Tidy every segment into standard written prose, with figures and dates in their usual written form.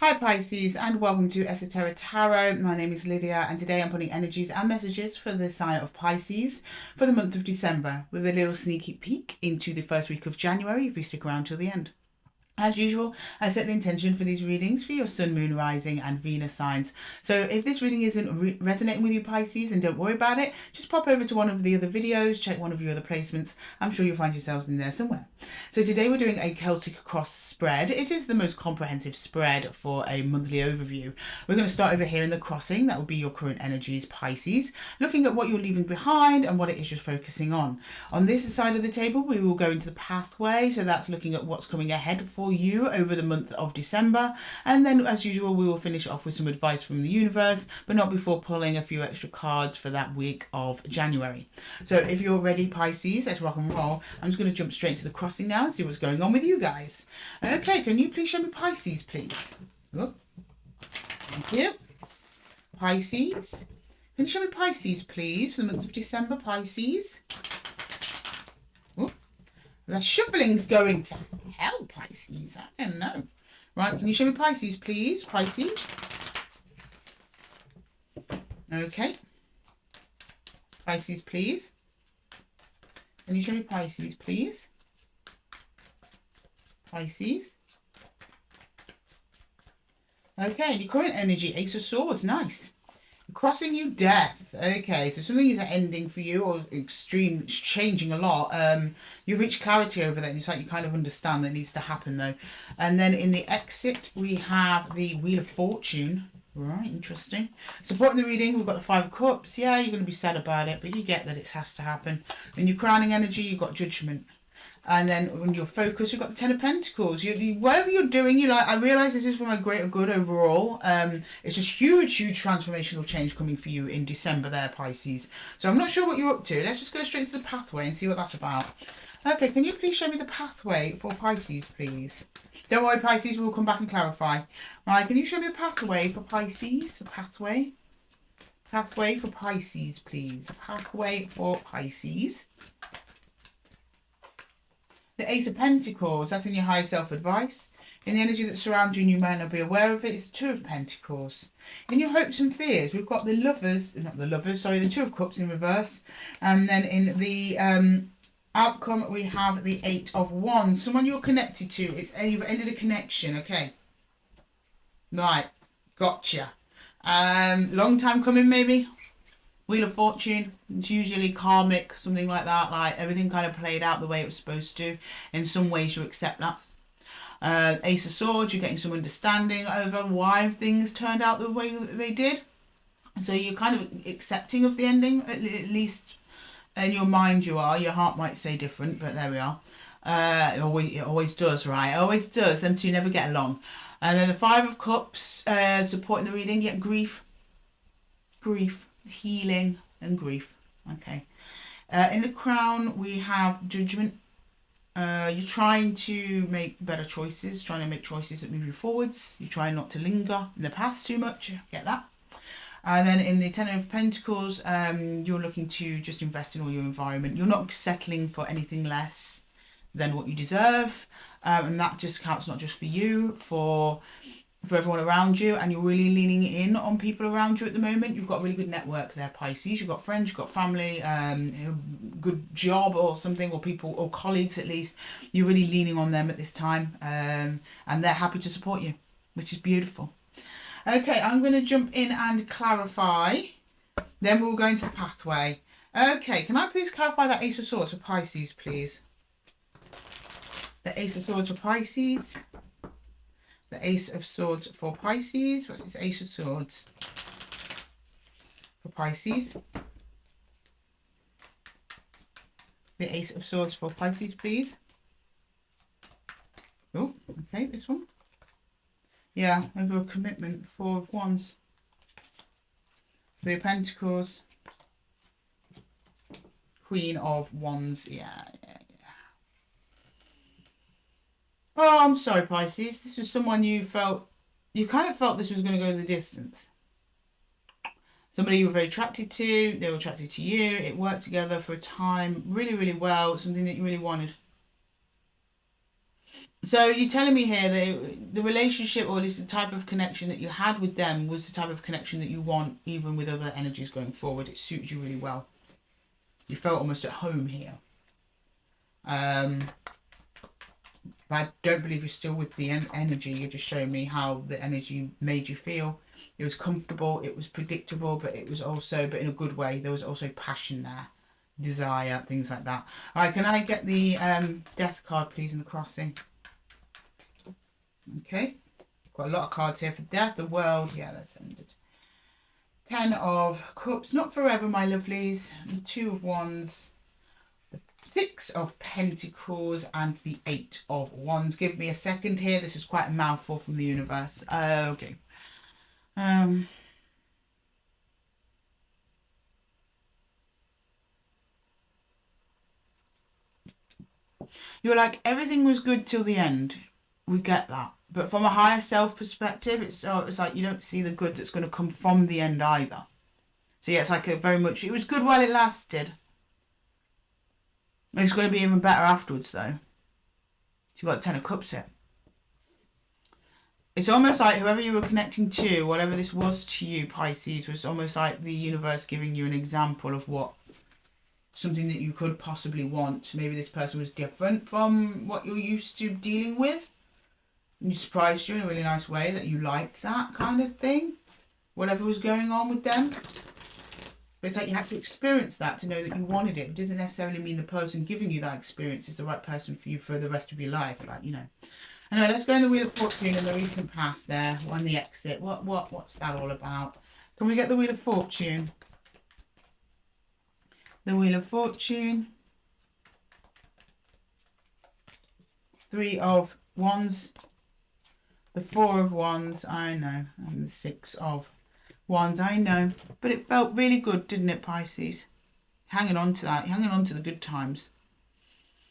Hi Pisces, and welcome to Esotera Tarot. My name is Lydia, and today I'm putting energies and messages for the sign of Pisces for the month of December, with a little sneaky peek into the first week of January if you stick around till the end. As usual, I set the intention for these readings for your sun, moon, rising and Venus signs. So if this reading isn't resonating with you Pisces, and don't worry about it, just pop over to one of the other videos, check one of your other placements. I'm sure you'll find yourselves in there somewhere. So today we're doing a Celtic cross spread. It is the most comprehensive spread for a monthly overview. We're going to start over here in the crossing. That will be your current energies Pisces, looking at what you're leaving behind and what it is you're focusing on. On this side of the table we will go into the pathway, so that's looking at what's coming ahead for you over the month of December, and then as usual we will finish off with some advice from the universe, but not before pulling a few extra cards for that week of January. So if you're ready Pisces, let's rock and roll. I'm just going to jump straight into the crossing now and see what's going on with you guys. Okay, can you please show me Pisces please? Oh, thank you. Pisces, can you show me Pisces please for the month of December, Pisces? The shuffling's going to hell, Pisces. I don't know. Right, can you show me Pisces, please? Pisces. Okay. Pisces, please. Can you show me Pisces, please? Pisces. Okay, your current energy, Ace of Swords, nice. Crossing you, Death. Okay, so something is ending for you, or extreme, it's changing a lot. You've reached clarity over that, and it's like you kind of understand that needs to happen though. And then in the exit we have the Wheel of Fortune. Right, interesting. Supporting the reading, we've got the Five of Cups. Yeah, you're going to be sad about it, but you get that it has to happen. In your crowning energy, you've got Judgment. And then when you're focused, you've got the Ten of Pentacles. Whatever you're doing, you like. I realise this is for my greater good overall. It's just huge transformational change coming for you in December there, Pisces. So I'm not sure what you're up to. Let's just go straight to the pathway and see what that's about. Okay, can you please show me the pathway for Pisces, please? Don't worry, Pisces, we'll come back and clarify. Right, can you show me the pathway for Pisces? The pathway. Pathway for Pisces, please. Pathway for Pisces. The Ace of Pentacles, that's in your higher self-advice. In the energy that surrounds you and you might not be aware of it, it's the Two of Pentacles. In your hopes and fears, we've got the the Two of Cups in reverse. And then in the outcome, we have the Eight of Wands. Someone you're connected to, you've ended a connection, okay. Right, gotcha. Long time coming maybe. Wheel of Fortune, it's usually karmic, something like that, like everything kind of played out the way it was supposed to. In some ways you accept that. Ace of Swords, you're getting some understanding over why things turned out the way that they did. So you're kind of accepting of the ending, at least in your mind you are. Your heart might say different, but there we are. It always does, right? It always does. Them two never get along. And then the Five of Cups, supporting the reading, yeah, grief. Healing and grief. Okay. In the crown we have Judgment. You're trying to make better choices, trying to make choices that move you forwards. You're trying not to linger in the past too much. Get that. And then in the Ten of Pentacles, you're looking to just invest in all your environment. You're not settling for anything less than what you deserve. And that just counts not just for you, for everyone around you, and you're really leaning in on people around you at the moment. You've got a really good network there, Pisces. You've got friends, you've got family, good job or something, or people or colleagues at least. You're really leaning on them at this time, and they're happy to support you, which is beautiful. Okay, I'm going to jump in and clarify. Then we'll go into the pathway. Okay, can I please clarify that Ace of Swords for Pisces, please? The Ace of Swords for Pisces. The Ace of Swords for Pisces. What's this Ace of Swords for Pisces? The Ace of Swords for Pisces, please. Oh, okay, this one. Yeah, over a commitment. Four of Wands. Three of Pentacles. Queen of Wands. Yeah. Oh, I'm sorry, Pisces. This was someone you kind of felt this was going to go the distance. Somebody you were very attracted to, they were attracted to you, it worked together for a time really, really well, something that you really wanted. So you're telling me here that the relationship, or at least the type of connection that you had with them, was the type of connection that you want even with other energies going forward. It suits you really well. You felt almost at home here. But I don't believe you're still with the energy. You're just showing me how the energy made you feel. It was comfortable, it was predictable, but it was also, but in a good way, there was also passion there, desire, things like that. All right, can I get the death card, please, in the crossing? Okay, got a lot of cards here for death, the world. Yeah, that's ended. 10 of Cups, not forever, my lovelies. The 2 of Wands. 6 of Pentacles and the 8 of Wands. Give me a second here. This is quite a mouthful from the universe. Okay. You're like, everything was good till the end. We get that. But from a higher self perspective, it's like you don't see the good that's going to come from the end either. So yeah, it's like a very much, it was good while it lasted. It's going to be even better afterwards, though. So you've got 10 of Cups here. It's almost like whoever you were connecting to, whatever this was to you, Pisces, was almost like the universe giving you an example of what something that you could possibly want. Maybe this person was different from what you're used to dealing with. And you surprised you in a really nice way that you liked that kind of thing. Whatever was going on with them. But it's like you have to experience that to know that you wanted it. It doesn't necessarily mean the person giving you that experience is the right person for you for the rest of your life. Like, you know. Anyway, let's go in the Wheel of Fortune in the recent past there. On the exit. What's that all about? Can we get the Wheel of Fortune? The Wheel of Fortune. 3 of Wands. The 4 of Wands, I know. And the 6 of Wands, I know. But it felt really good, didn't it, Pisces? Hanging on to that. Hanging on to the good times.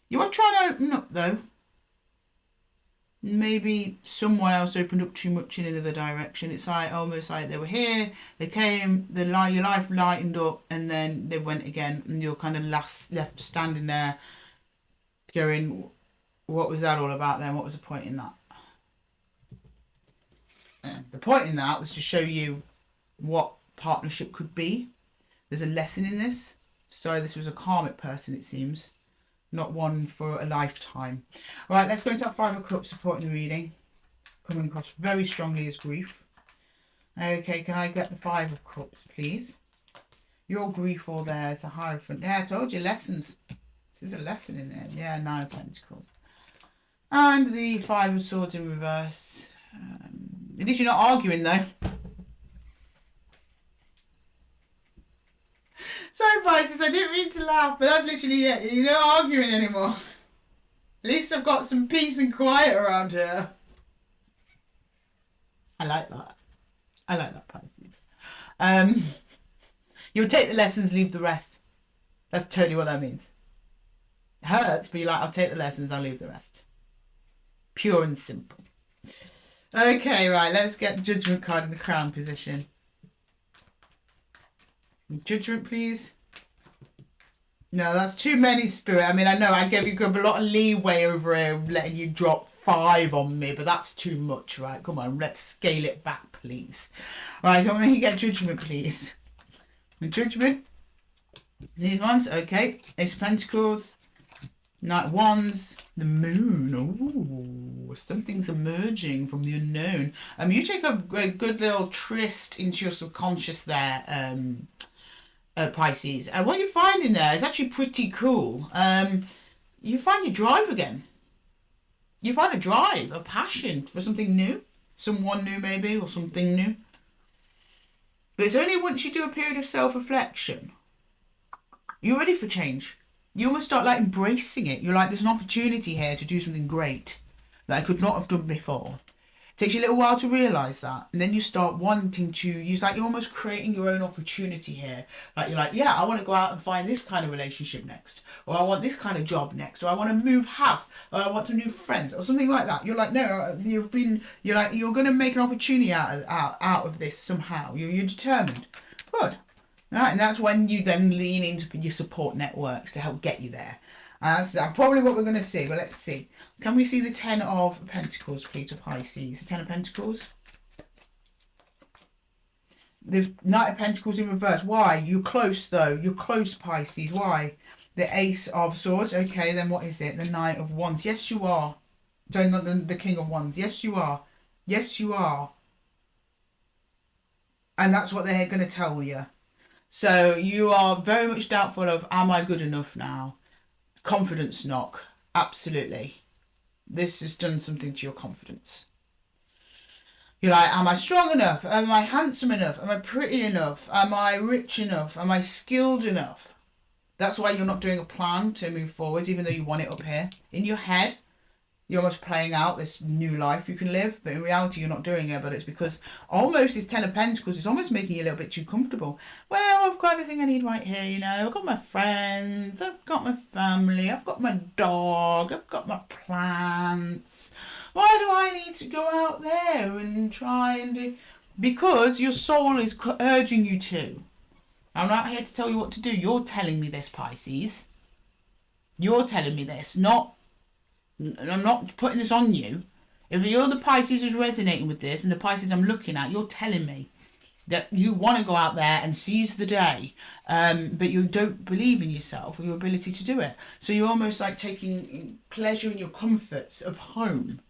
You are trying to open up, though. Maybe someone else opened up too much in another direction. It's like almost like they were here, they came, your life lightened up, and then they went again, and you're kind of left standing there going, what was that all about then? What was the point in that? The point in that was to show you what partnership could be. There's a lesson in this. So this was a karmic person, it seems. Not one for a lifetime. All right, let's go into our 5 of Cups supporting the reading. Coming across very strongly as grief. Okay, can I get the 5 of Cups, please? Your grief all there is a Hierophant. Yeah, I told you, lessons. This is a lesson in there. Yeah, 9 of Pentacles. And the 5 of Swords in reverse. At least you're not arguing, though. Sorry, Pisces, I didn't mean to laugh, but that's literally it. You're not arguing anymore. At least I've got some peace and quiet around here. I like that. I like that, Pisces. You'll take the lessons, leave the rest. That's totally what that means. It hurts, but you're like, I'll take the lessons, I'll leave the rest. Pure and simple. Okay, right, let's get the Judgment card in the Crown position. Judgment, please. No, that's too many, Spirit. I mean, I know I gave you a lot of leeway over here, letting you drop 5 on me, but that's too much, right? Come on, let's scale it back, please. Right, come on, you get Judgment, please. The Judgment. These ones, okay. Ace of Pentacles. Knight of Wands. The Moon. Ooh, something's emerging from the unknown. You take a good little tryst into your subconscious there, Pisces. And what you're finding there is actually pretty cool. You find your drive again. You find a drive, a passion for something new. Someone new maybe, or something new. But it's only once you do a period of self-reflection, you're ready for change. You almost start like embracing it. You're like, there's an opportunity here to do something great that I could not have done before. It takes you a little while to realise that. And then you start wanting to use, like, you're almost creating your own opportunity here. Like, you're like, yeah, I want to go out and find this kind of relationship next. Or I want this kind of job next. Or I want to move house. Or I want some new friends. Or something like that. You're like, no, you're like, you're going to make an opportunity out of this somehow. You're determined. Good. Right, and that's when you then lean into your support networks to help get you there. That's probably what we're going to see, but let's see. Can we see the Ten of Pentacles, please, to Pisces? The Ten of Pentacles. The Knight of Pentacles in reverse. Why? You're close, though. You're close, Pisces. Why? The Ace of Swords. Okay, then what is it? The Knight of Wands. Yes, you are. Sorry, not the King of Wands. Yes, you are. Yes, you are. And that's what they're going to tell you. So you are very much doubtful of, am I good enough now? Confidence knock. Absolutely. This has done something to your confidence. You're like, am I strong enough? Am I handsome enough? Am I pretty enough? Am I rich enough? Am I skilled enough? That's why you're not doing a plan to move forwards, even though you want it up here. In your head, you're almost playing out this new life you can live, but in reality you're not doing it. But it's because almost this Ten of Pentacles is almost making you a little bit too comfortable. Well, I've got everything I need right here, you know. I've got my friends, I've got my family, I've got my dog, I've got my plants. Why do I need to go out there and try and do? Because your soul is urging you to. I'm not here to tell you what to do. You're telling me this, Pisces. You're telling me this, not. I'm not putting this on you. If you're the Pisces who's resonating with this, and the Pisces I'm looking at, you're telling me that you want to go out there and seize the day, but you don't believe in yourself or your ability to do it. So you're almost like taking pleasure in your comforts of home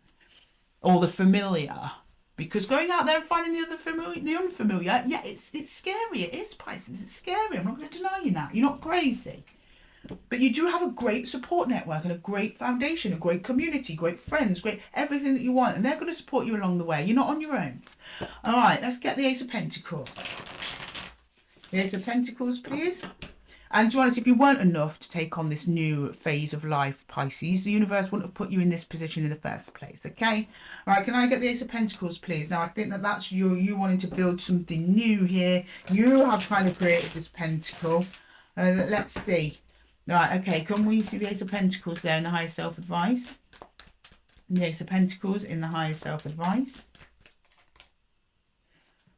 or the familiar. Because going out there and finding the unfamiliar, yeah, it's scary. It is, Pisces. It's scary. I'm not going to deny you that. You're not crazy. But you do have a great support network and a great foundation, a great community, great friends, great everything that you want. And they're going to support you along the way. You're not on your own. All right, let's get the Ace of Pentacles. The Ace of Pentacles, please. And to be honest, if you weren't enough to take on this new phase of life, Pisces, the universe wouldn't have put you in this position in the first place, okay? All right, can I get the Ace of Pentacles, please? Now, I think that that's you wanting to build something new here. You have kind of created this pentacle. Let's see. Right, okay, can we see the Ace of Pentacles there in the Higher Self-Advice? The Ace of Pentacles in the Higher Self-Advice.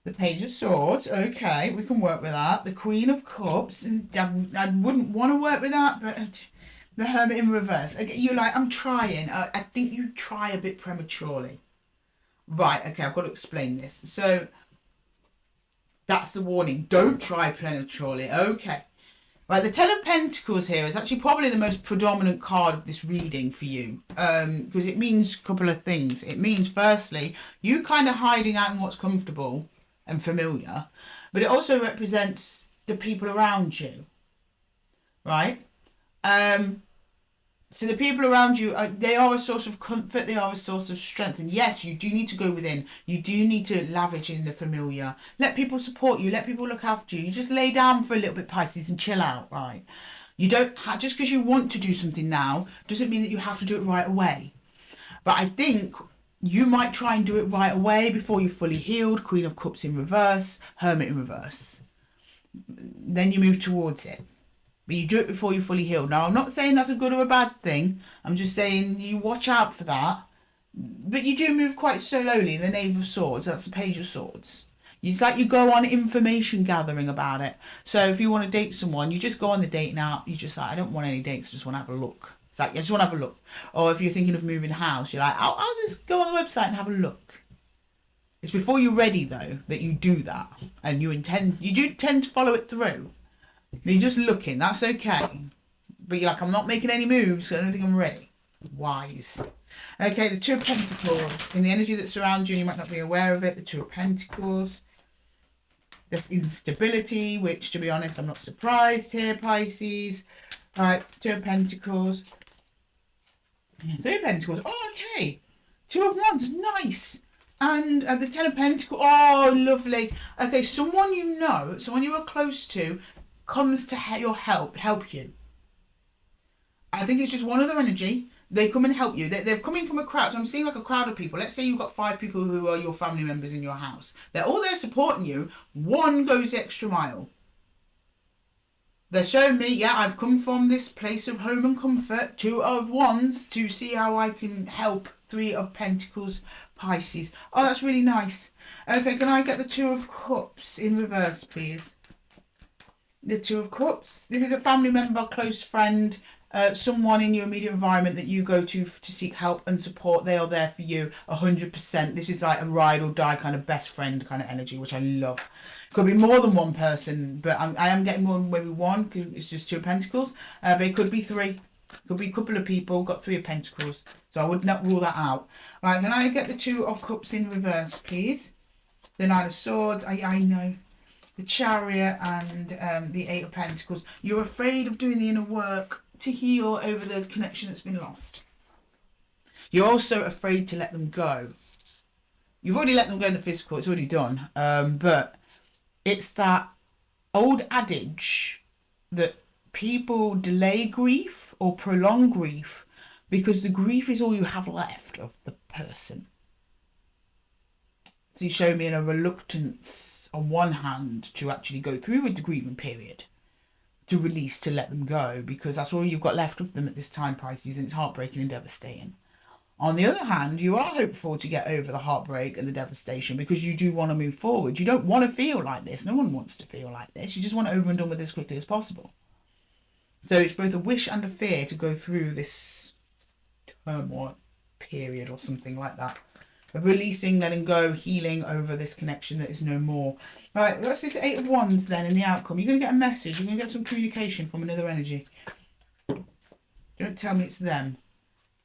The Page of Swords, okay, we can work with that. The Queen of Cups, I wouldn't want to work with that, but the Hermit in reverse. Okay, you're like, I'm trying. I think you try a bit prematurely. Right, okay, I've got to explain this. So, that's the warning. Don't try prematurely. Okay. Right, the Ten of Pentacles here is actually probably the most predominant card of this reading for you, because it means a couple of things. It means, firstly, you kind of hiding out in what's comfortable and familiar, but it also represents the people around you, right? So the people around you, they are a source of comfort, they are a source of strength. And yes, you do need to go within. You do need to lavish in the familiar. Let people support you. Let people look after you. You just lay down for a little bit, Pisces, and chill out, right? You don't just because you want to do something now, doesn't mean that you have to do it right away. But I think you might try and do it right away before you're fully healed. Queen of Cups in reverse, Hermit in reverse. Then you move towards it. But you do it before you're fully healed. Now, I'm not saying that's a good or a bad thing. I'm just saying you watch out for that. But you do move quite slowly. The Knave of Swords, that's the Page of Swords. It's like you go on information gathering about it. So if you want to date someone, you just go on the dating app. You just like, I don't want any dates. I just want to have a look. It's like, I just want to have a look. Or if you're thinking of moving house, you're like, I'll just go on the website and have a look. It's before you're ready, though, that you do that. And you do tend to follow it through. You're just looking, that's okay. But you're like, I'm not making any moves because I don't think I'm ready. Wise. Okay, the Two of Pentacles. In the energy that surrounds you, you might not be aware of it. The Two of Pentacles. There's instability, which, to be honest, I'm not surprised here, Pisces. All right, Two of Pentacles. Three of Pentacles. Oh, okay. Two of Wands. Nice. And the Ten of Pentacles. Oh, lovely. Okay, someone you know, someone you are close to, comes to help you. I think it's just one other energy. They come and help you. They're coming from a crowd. So I'm seeing like a crowd of people. Let's say you've got 5 people who are your family members in your house. They're all there supporting you. One goes the extra mile. They're showing me, yeah, I've come from this place of home and comfort. 2 of Wands to see how I can help. 3 of Pentacles, Pisces. Oh, that's really nice. Okay, can I get the Two of Cups in reverse, please? The Two of Cups. This is a family member, close friend, someone in your immediate environment that you go to seek help and support. They are there for you 100%. This is like a ride or die kind of best friend kind of energy, which I love. Could be more than one person, but I am getting more than maybe one, because it's just 2 of Pentacles. But it could be 3. Could be a couple of people got 3 of Pentacles. So I would not rule that out. Right, can I get the 2 of Cups in reverse, please? The 9 of Swords. I know. The Chariot and the 8 of Pentacles. You're afraid of doing the inner work to heal over the connection that's been lost. You're also afraid to let them go. You've already let them go in the physical. It's already done. But it's that old adage that people delay grief or prolong grief because the grief is all you have left of the person. So you show me in a reluctance on one hand to actually go through with the grieving period, to release, to let them go, because that's all you've got left of them at this time, Pisces, and it's heartbreaking and devastating. On the other hand, you are hopeful to get over the heartbreak and the devastation because you do want to move forward. You don't want to feel like this. No one wants to feel like this. You just want it over and done with as quickly as possible. So it's both a wish and a fear to go through this turmoil period or something like that. Of releasing, letting go, healing over this connection that is no more. Right, that's this 8 of Wands then in the outcome. You're going to get a message. You're going to get some communication from another energy. Don't tell me it's them.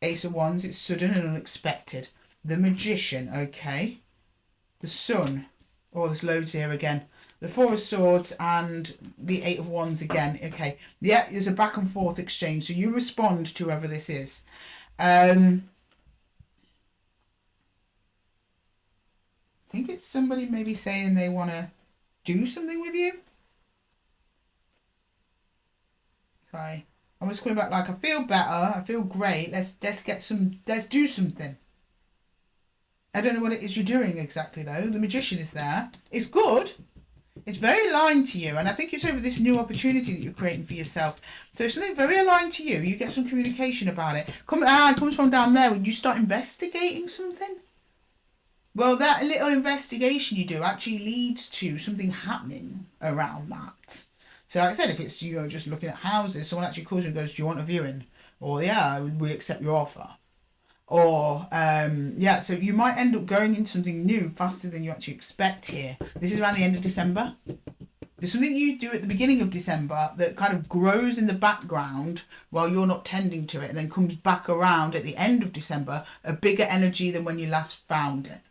Ace of Wands, it's sudden and unexpected. The Magician, okay. The Sun. Oh, there's loads here again. The 4 of Swords and the 8 of Wands again. Okay. Yeah, there's a back and forth exchange. So you respond to whoever this is. I think it's somebody maybe saying they want to do something with you. Okay. I'm just coming back like, I feel better. I feel great. Let's do something. I don't know what it is you're doing exactly though. The Magician is there. It's good. It's very aligned to you. And I think it's over this new opportunity that you're creating for yourself. So it's something very aligned to you. You get some communication about it. It comes from down there when you start investigating something. Well, that little investigation you do actually leads to something happening around that. So like I said, if it's just looking at houses, someone actually calls you and goes, do you want a viewing? Or yeah, we accept your offer. Or yeah, so you might end up going into something new faster than you actually expect here. This is around the end of December. There's something you do at the beginning of December that kind of grows in the background while you're not tending to it, and then comes back around at the end of December, a bigger energy than when you last found it.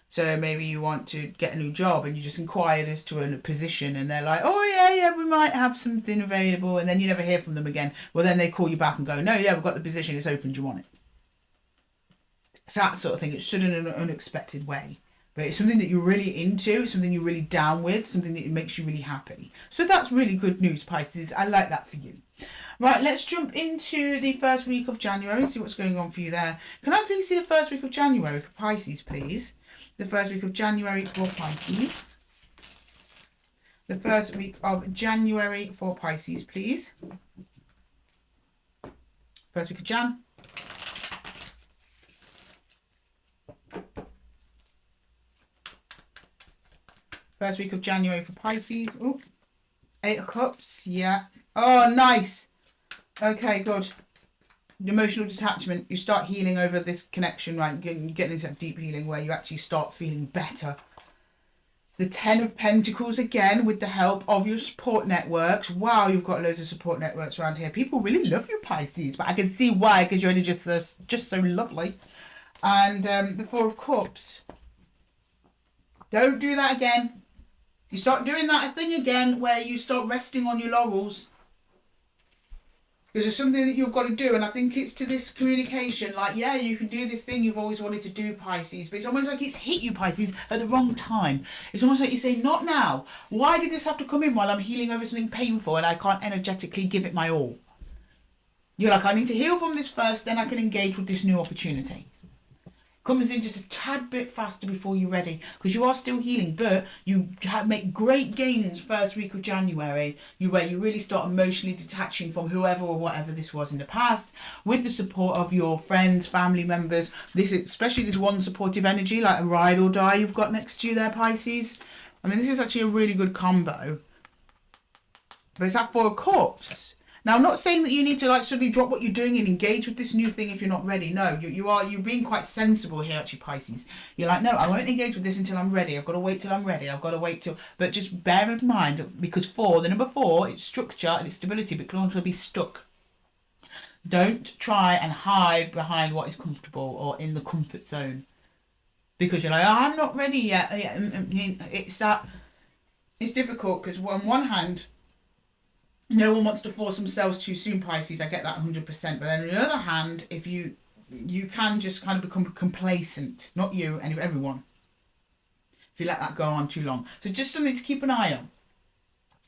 So maybe you want to get a new job and you just inquired as to a position and they're like, oh yeah, we might have something available, and then you never hear from them again. Well, then they call you back and go, no, yeah, we've got the position, it's open, do you want it? It's that sort of thing. It's sudden in an unexpected way. But it's something that you're really into, something you're really down with, something that makes you really happy. So that's really good news, Pisces. I like that for you. Right, let's jump into the first week of January and see what's going on for you there. Can I please see the first week of January for Pisces, please? The first week of January for Pisces. The first week of January for Pisces, please. First week of Jan. First week of January for Pisces. Ooh. 8 of Cups. Yeah. Oh, nice. Okay, good. Emotional detachment. You start healing over this connection, right? Getting into that deep healing where you actually start feeling better. The 10 of Pentacles again with the help of your support networks. Wow, you've got loads of support networks around here. People really love you, Pisces, but I can see why, because you're only just so lovely. And the 4 of Cups. Don't do that again. You start doing that thing again where you start resting on your laurels. Because there's something that you've got to do, and I think it's to this communication, like, yeah, you can do this thing you've always wanted to do, Pisces, but it's almost like it's hit you, Pisces, at the wrong time. It's almost like you say, not now. Why did this have to come in while I'm healing over something painful and I can't energetically give it my all? You're like, I need to heal from this first, then I can engage with this new opportunity. Comes in just a tad bit faster before you're ready, because you are still healing, but you make great gains first week of January, where you really start emotionally detaching from whoever or whatever this was in the past, with the support of your friends, family members, especially this one supportive energy, like a ride or die you've got next to you there, Pisces. I mean, this is actually a really good combo. But it's that 4 of Cups. Now, I'm not saying that you need to like suddenly drop what you're doing and engage with this new thing if you're not ready. No, you're being quite sensible here, actually, Pisces. You're like, no, I won't engage with this until I'm ready. I've got to wait till I'm ready. I've got to wait till. But just bear in mind, because the number 4, it's structure and it's stability, but can also be stuck. Don't try and hide behind what is comfortable or in the comfort zone, because you're like, oh, I'm not ready yet. It's difficult because on one hand, no one wants to force themselves too soon, Pisces. I get that 100%. But then on the other hand, if you can just kind of become complacent, not you, and everyone, if you let that go on too long. So just something to keep an eye on.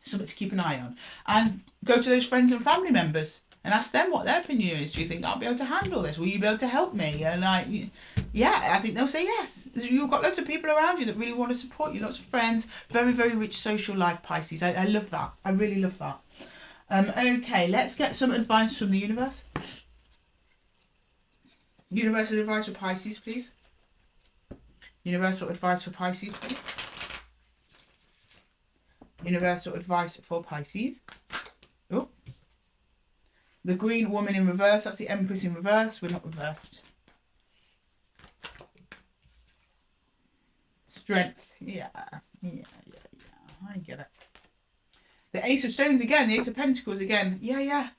Something to keep an eye on. And go to those friends and family members and ask them what their opinion is. Do you think I'll be able to handle this? Will you be able to help me? And yeah, I think they'll say yes. You've got loads of people around you that really want to support you. Lots of friends. Very, very rich social life, Pisces. I love that. I really love that. Okay, let's get some advice from the universe. Universal advice for Pisces, please. Universal advice for Pisces, please. Universal advice for Pisces. Oh. The green woman in reverse. That's the Empress in reverse. We're not reversed. Strength. Yeah. I get it. The Ace of Stones again. The Ace of Pentacles again. Yeah.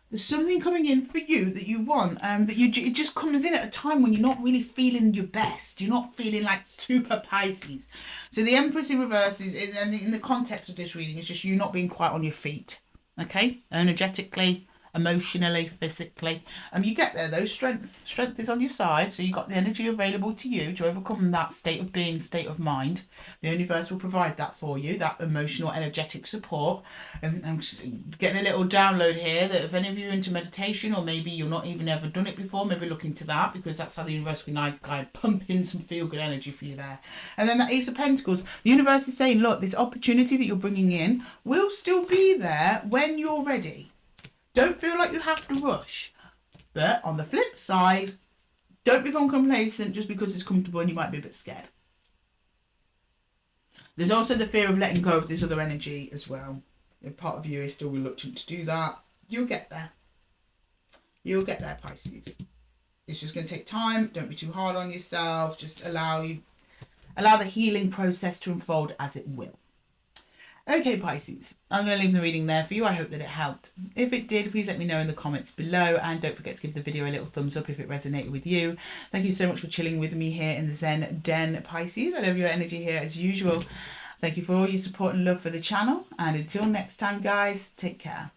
There's something coming in for you that you want. It just comes in at a time when you're not really feeling your best. You're not feeling like super Pisces. So the Empress in reverse is, in the context of this reading, it's just you not being quite on your feet. Okay? Energetically, emotionally, physically. You get there though. Strength is on your side, so you've got the energy available to you to overcome that state of being, state of mind. The universe will provide that for you, that emotional, energetic support. And I'm just getting a little download here that if any of you are into meditation, or maybe you're not even ever done it before, maybe look into that, because that's how the universe can like pump in some feel-good energy for you there. And then that Ace of Pentacles, the universe is saying, look, this opportunity that you're bringing in will still be there when you're ready. Don't feel like you have to rush. But on the flip side, don't become complacent just because it's comfortable and you might be a bit scared. There's also the fear of letting go of this other energy as well. A part of you is still reluctant to do that. You'll get there. You'll get there, Pisces. It's just going to take time. Don't be too hard on yourself. Just allow the healing process to unfold as it will. Okay, Pisces, I'm going to leave the reading there for you. I hope that it helped. If it did, please let me know in the comments below, and don't forget to give the video a little thumbs up if it resonated with you. Thank you so much for chilling with me here in the Zen Den, Pisces. I love your energy here as usual. Thank you for all your support and love for the channel, and until next time, guys, take care.